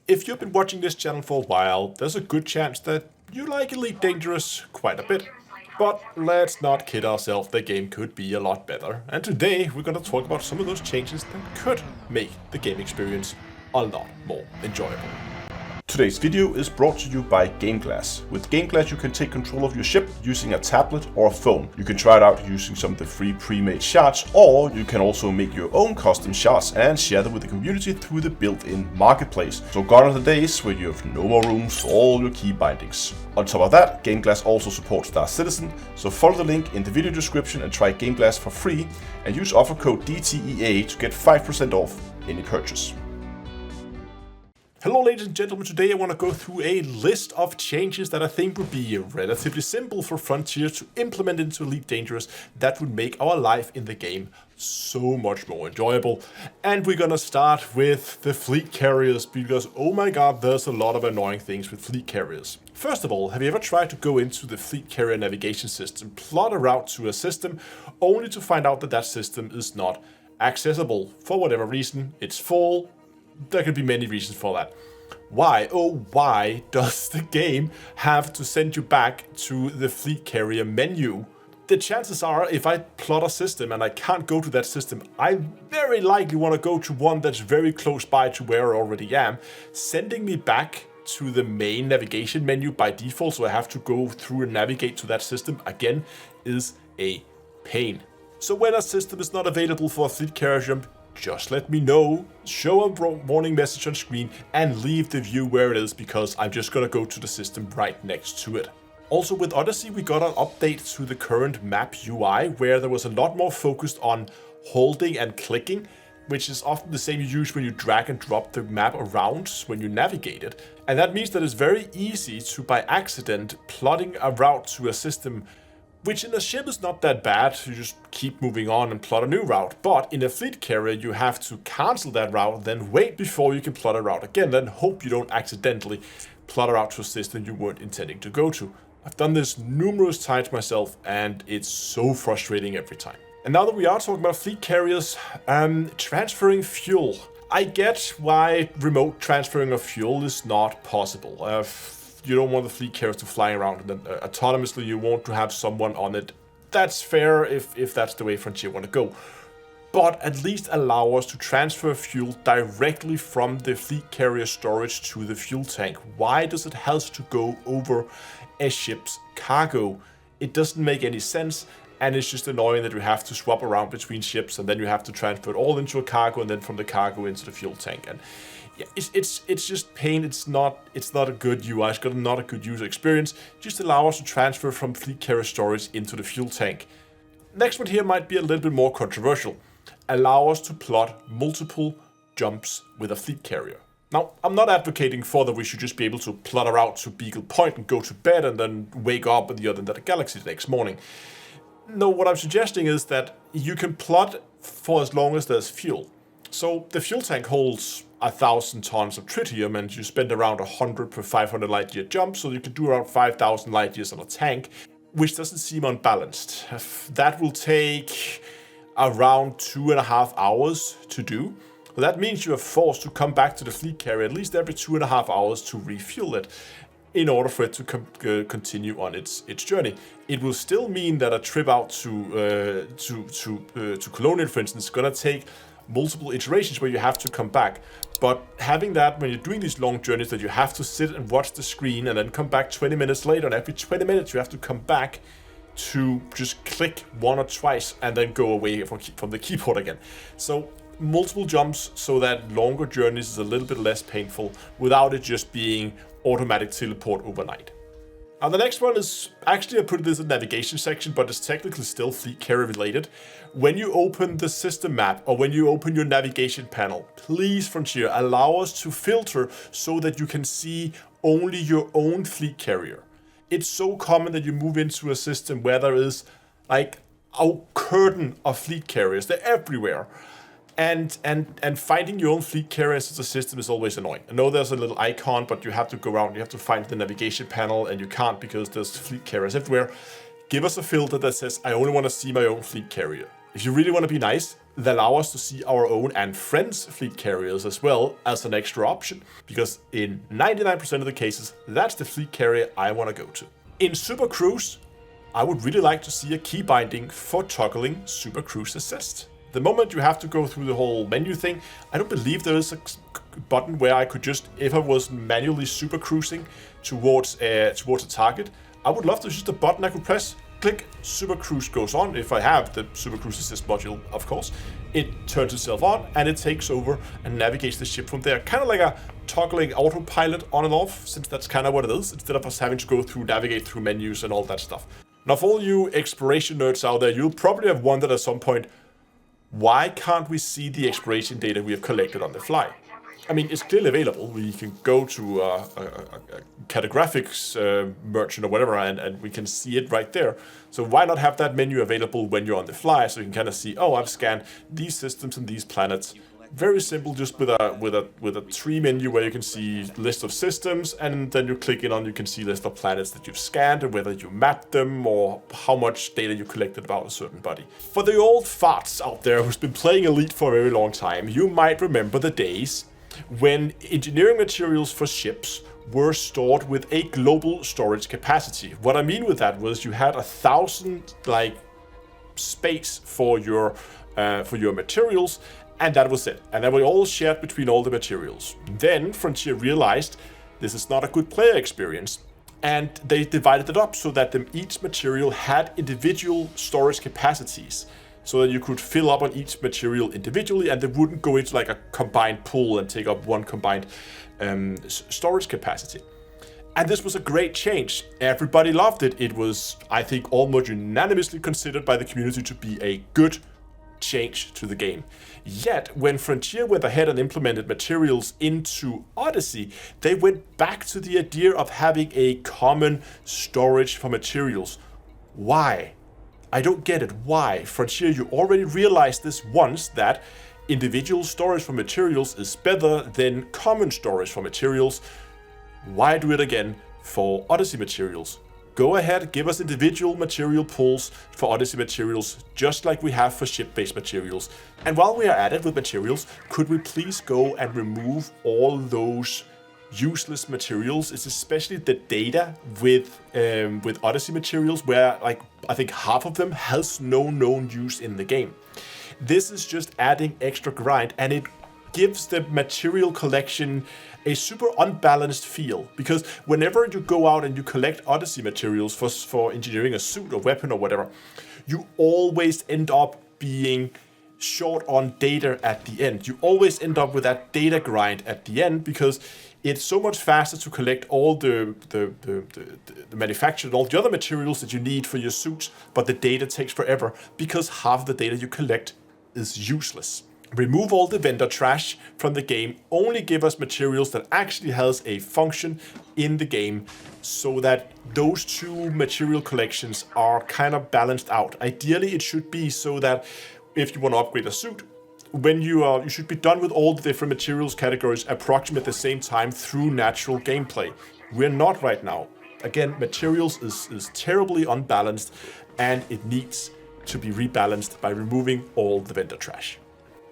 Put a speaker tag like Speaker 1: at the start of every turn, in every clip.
Speaker 1: If you've been watching this channel for a while, there's a good chance that you like Elite Dangerous quite a bit. But let's not kid ourselves, the game could be a lot better. And today we're going to talk about some of those changes that could make the game experience a lot more enjoyable. Today's video is brought to you by GameGlass. With GameGlass you can take control of your ship using a tablet or a phone. You can try it out using some of the free pre-made shots, or you can also make your own custom shots and share them with the community through the built-in marketplace. So gone are the days where you have no more rooms for all your key bindings. On top of that, GameGlass also supports Star Citizen, so follow the link in the video description and try GameGlass for free, and use offer code DTEA to get 5% off any purchase. Hello ladies and gentlemen, today I want to go through a list of changes that I think would be relatively simple for Frontier to implement into Elite Dangerous that would make our life in the game so much more enjoyable. And we're gonna start with the fleet carriers because oh my god, there's a lot of annoying things with fleet carriers. First of all, have you ever tried to go into the fleet carrier navigation system, plot a route to a system, only to find out that that system is not accessible for whatever reason? It's full. There could be many reasons for that. Why, oh why does the game have to send you back to the fleet carrier menu? The chances are, if I plot a system and I can't go to that system, I very likely want to go to one that's very close by to where I already am. Sending me back to the main navigation menu by default, so I have to go through and navigate to that system again, is a pain. So when a system is not available for a fleet carrier jump, just let me know, show a warning message on screen, and leave the view where it is because I'm just gonna go to the system right next to it. Also with Odyssey we got an update to the current map UI where there was a lot more focused on holding and clicking, which is often the same you use when you drag and drop the map around when you navigate it. And that means that it's very easy to, by accident, plotting a route to a system, which in a ship is not that bad, you just keep moving on and plot a new route. But in a fleet carrier you have to cancel that route, then wait before you can plot a route again, then hope you don't accidentally plot a route to a system you weren't intending to go to. I've done this numerous times myself and it's so frustrating every time. And now that we are talking about fleet carriers, transferring fuel. I get why remote transferring of fuel is not possible. You don't want the fleet carriers to fly around and then autonomously you want to have someone on it. That's fair if that's the way Frontier want to go. But at least allow us to transfer fuel directly from the fleet carrier storage to the fuel tank. Why does it have to go over a ship's cargo? It doesn't make any sense, and it's just annoying that we have to swap around between ships and then you have to transfer it all into a cargo and then from the cargo into the fuel tank. And yeah, it's just pain. It's not a good UI. It's got not a good user experience. Just allow us to transfer from fleet carrier storage into the fuel tank. Next one here might be a little bit more controversial. Allow us to plot multiple jumps with a fleet carrier. Now, I'm not advocating for that we should just be able to plot a route to Beagle Point and go to bed and then wake up at the other end of the galaxy the next morning. No, what I'm suggesting is that you can plot for as long as there's fuel. So the fuel tank holds 1,000 tons of tritium and you spend around 100 per 500 light year jump, so you can do around 5,000 light years on a tank, which doesn't seem unbalanced. That will take around 2.5 hours to do. So that means you are forced to come back to the fleet carrier at least every 2.5 hours to refuel it in order for it to continue on its journey. It will still mean that a trip out to Colonial, for instance, is gonna take multiple iterations where you have to come back. But having that when you're doing these long journeys that you have to sit and watch the screen and then come back 20 minutes later, and every 20 minutes you have to come back to just click one or twice and then go away from the keyboard again. So multiple jumps so that longer journeys is a little bit less painful without it just being automatic teleport overnight. Now the next one is, actually I put this in the navigation section, but it's technically still fleet carrier related. When you open the system map or when you open your navigation panel, please Frontier, allow us to filter so that you can see only your own fleet carrier. It's so common that you move into a system where there is like a curtain of fleet carriers. They're everywhere. And finding your own fleet carriers as a system is always annoying. I know there's a little icon, but you have to go around, you have to find the navigation panel, and you can't because there's fleet carriers everywhere. Give us a filter that says, I only want to see my own fleet carrier. If you really want to be nice, that allow us to see our own and friends' fleet carriers as well as an extra option, because in 99% of the cases, that's the fleet carrier I want to go to. In Super Cruise, I would really like to see a key binding for toggling Super Cruise Assist. The moment you have to go through the whole menu thing, I don't believe there is a button where I could just, if I was manually super cruising towards a target, I would love to just a button I could press, click, Super Cruise goes on. If I have the Super Cruise Assist module, of course, it turns itself on and it takes over and navigates the ship from there. Kind of like a toggling autopilot on and off, since that's kind of what it is, instead of us having to go through, navigate through menus and all that stuff. Now, for all you exploration nerds out there, you'll probably have wondered at some point, why can't we see the exploration data we have collected on the fly? I mean, it's clearly available. We can go to a cartographics merchant or whatever, and we can see it right there. So why not have that menu available when you're on the fly, so you can kind of see, oh, I've scanned these systems and these planets. Very simple, just with a tree menu where you can see list of systems, and then you click in on, you can see list of planets that you've scanned and whether you mapped them or how much data you collected about a certain body. For the old farts out there who's been playing Elite for a very long time, you might remember the days when engineering materials for ships were stored with a global storage capacity. What I mean with that was you had 1,000 space for your materials, and that was it. And they were all shared between all the materials. Then Frontier realized this is not a good player experience, and they divided it up so that each material had individual storage capacities, so that you could fill up on each material individually, and they wouldn't go into like a combined pool and take up one combined storage capacity. And this was a great change. Everybody loved it. It was, I think, almost unanimously considered by the community to be a good change to the game. Yet, when Frontier went ahead and implemented materials into Odyssey, they went back to the idea of having a common storage for materials. Why? I don't get it. Why? Frontier, you already realized this once, that individual storage for materials is better than common storage for materials. Why do it again for Odyssey materials? Go ahead, give us individual material pools for Odyssey materials, just like we have for ship-based materials. And while we are at it with materials, could we please go and remove all those useless materials? It's especially the data with Odyssey materials, where I think half of them has no known use in the game. This is just adding extra grind, and it gives the material collection a super unbalanced feel, because whenever you go out and you collect Odyssey materials for engineering a suit or weapon or whatever, you always end up being short on data at the end. You always end up with that data grind at the end, because it's so much faster to collect all the manufactured, all the other materials that you need for your suits, but the data takes forever because half the data you collect is useless. Remove all the vendor trash from the game, only give us materials that actually has a function in the game, so that those two material collections are kind of balanced out. Ideally, it should be so that if you want to upgrade a suit, when you should be done with all the different materials categories approximately at the same time through natural gameplay. We're not right now. Again, materials is terribly unbalanced, and it needs to be rebalanced by removing all the vendor trash.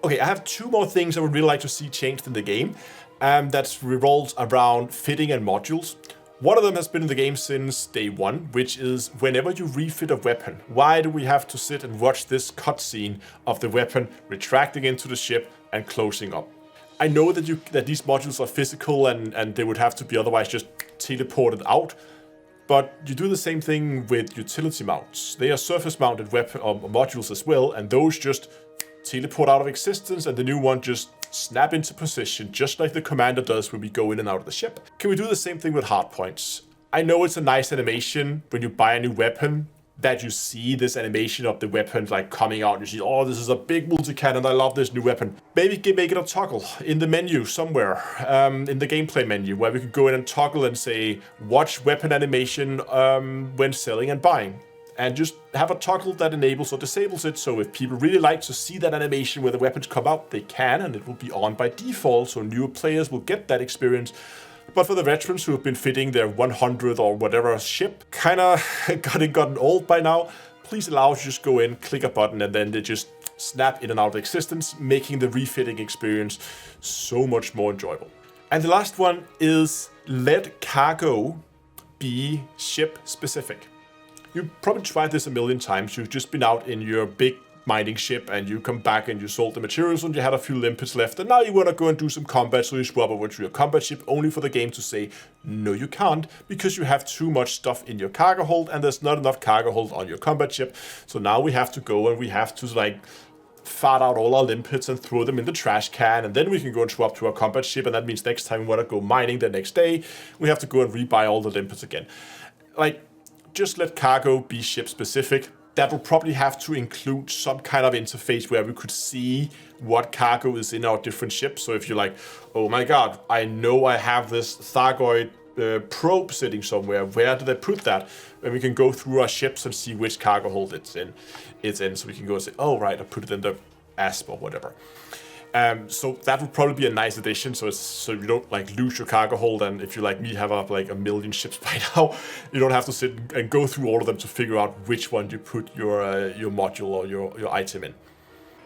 Speaker 1: Okay, I have two more things I would really like to see changed in the game, that revolves around fitting and modules. One of them has been in the game since day one, which is whenever you refit a weapon, why do we have to sit and watch this cutscene of the weapon retracting into the ship and closing up? I know that these modules are physical and they would have to be otherwise just teleported out, but you do the same thing with utility mounts. They are surface mounted weapon modules as well, and those just teleport out of existence, and the new one just snap into position, just like the commander does when we go in and out of the ship. Can we do the same thing with hardpoints? I know it's a nice animation when you buy a new weapon, that you see this animation of the weapon coming out. You see, oh, this is a big multi-cannon, I love this new weapon. Maybe make it a toggle in the menu somewhere, in the gameplay menu, where we could go in and toggle and say, watch weapon animation when selling and buying. And just have a toggle that enables or disables it, so if people really like to see that animation where the weapons come out, they can, and it will be on by default, so newer players will get that experience. But for the veterans who have been fitting their 100th or whatever ship, kinda gotten old by now, please allow us to just go in, click a button, and then they just snap in and out of existence, making the refitting experience so much more enjoyable. And the last one is let cargo be ship specific. You've probably tried this a million times. You've just been out in your big mining ship and you come back and you sold the materials and you had a few limpets left, and now you want to go and do some combat, so you swap over to your combat ship, only for the game to say no, you can't, because you have too much stuff in your cargo hold and there's not enough cargo hold on your combat ship. So now we have to go and we have to like fart out all our limpets and throw them in the trash can, and then we can go and swap to our combat ship, and that means next time we want to go mining the next day, we have to go and rebuy all the limpets again. Like, just let cargo be ship specific. That will probably have to include some kind of interface where we could see what cargo is in our different ships. So if you're like, oh my god, I know I have this Thargoid probe sitting somewhere, where did I put that? And we can go through our ships and see which cargo hold it's in. So we can go and say, oh right, I put it in the ASP or whatever. So that would probably be a nice addition, so you don't like lose your cargo hold, and if you like me have up like a million ships by now, you don't have to sit and go through all of them to figure out which one you put your module or your item in.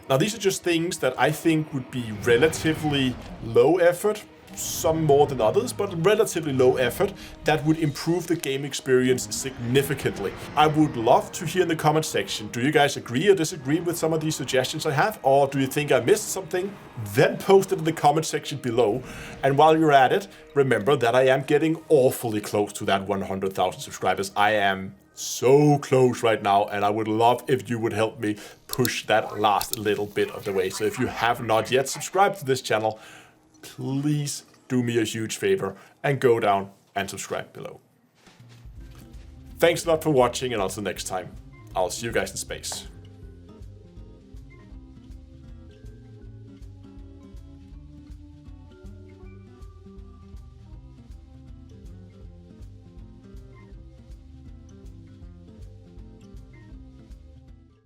Speaker 1: Now these are just things that I think would be relatively low effort, some more than others, but relatively low effort, that would improve the game experience significantly. I would love to hear in the comment section, do you guys agree or disagree with some of these suggestions I have, or do you think I missed something? Then post it in the comment section below. And while you're at it, remember that I am getting awfully close to that 100,000 subscribers. I am so close right now, and I would love if you would help me push that last little bit of the way. So if you have not yet subscribed to this channel, please do me a huge favor and go down and subscribe below. Thanks a lot for watching, and until next time, I'll see you guys in space.